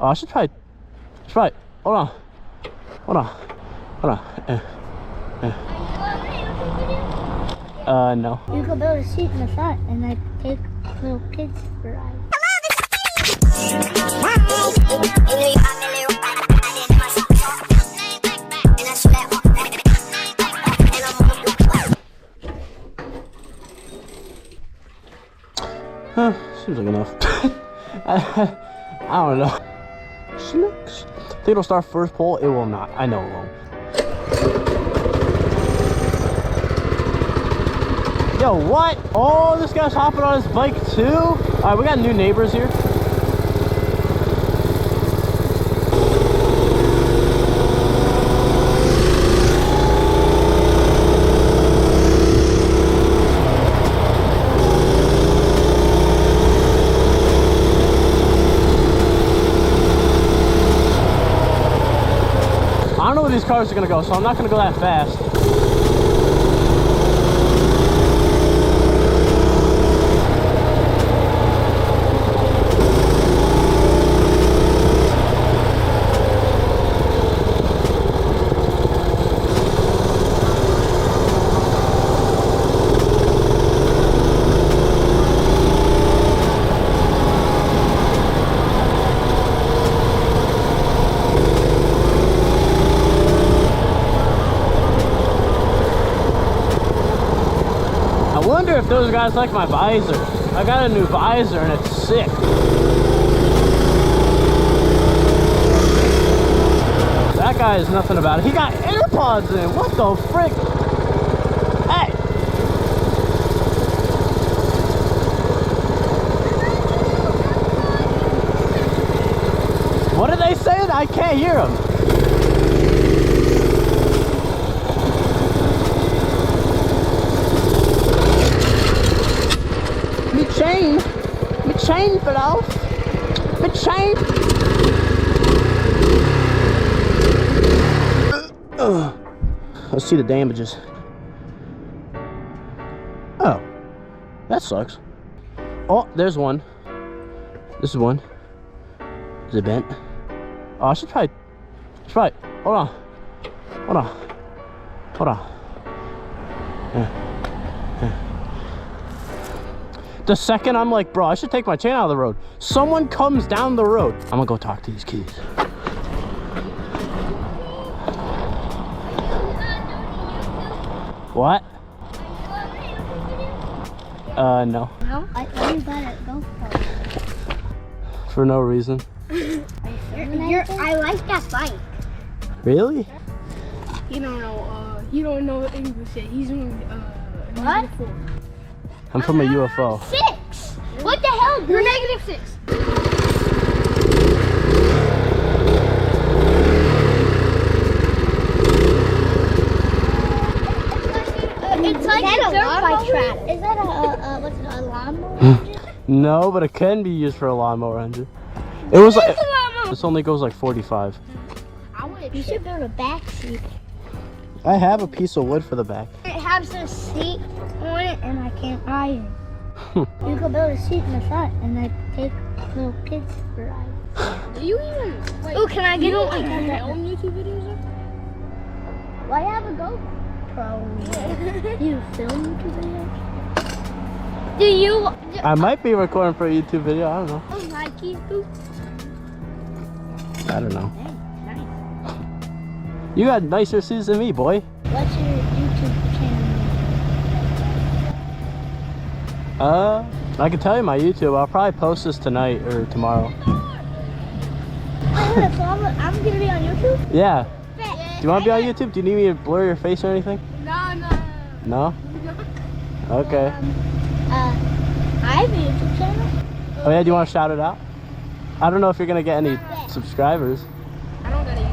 Oh, I should try. Hold on. Hold on. Hold on. No. You could build a seat in the front and like take little kids for rides. Seems like enough. I don't know. Snakes. I think it'll start first pole. It will not. I know it won't. Yo, what? Oh, this guy's hopping on his bike too? Alright, we got new neighbors here. I don't know where these cars are gonna go, so I'm not gonna go that fast. I wonder if those guys like my visor. I got a new visor and it's sick. That guy is nothing about it. He got AirPods in. What the frick? Hey! What are they saying? I can't hear them. My chain fell off. My chain. Let's see the damages. Oh, that sucks. Oh, there's one. This is one. Is it bent? Oh, I should try. Hold on. Hold on. Hold on. The second I'm like, bro, I should take my chain out of the road. Someone comes down the road. I'm gonna go talk to these kids. What? No. No? I you got a GoPro. For no reason. I like that bike. Really? You don't know English yet. He's doing What? I'm from a UFO. 6! What the hell? You're -6. It's like a dirt bike track. Is that what's it, a lawnmower? No, but it can be used for a lawnmower engine. It was like, this only goes like 45. You should build a back seat. I have a piece of wood for the back. It has a seat on it and I can't iron. You could build a seat in the front and like take little kids for rides. Do you even? Oh, can I get on like film YouTube videos? Why have a GoPro? You film YouTube videos? Do you? I might be recording for a YouTube video. I don't know. Oh, Nike boots. I don't know. Hey, nice. You got nicer shoes than me, boy. What's your YouTube channel? I can tell you my YouTube. I'll probably post this tonight or tomorrow. So I'm gonna be on YouTube? Yeah. Do you want to be on YouTube? Do you need me to blur your face or anything? No. No? Okay. I have a YouTube channel. Oh yeah, do you want to shout it out? I don't know if you're going to get any subscribers. I don't got a YouTube.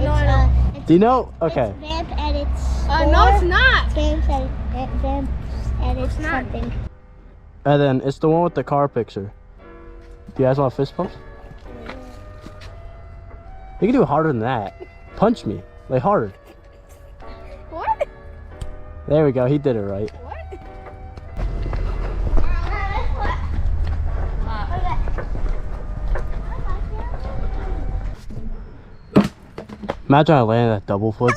No, I don't. Do you know? Okay. It's Vamp Edits. No, it's not. Vamp Edits something. And then it's the one with the car picture. Do you guys want fist pumps? You can do it harder than that. Punch me. Like harder. What? There we go. He did it right. What? Imagine I landed that double flip.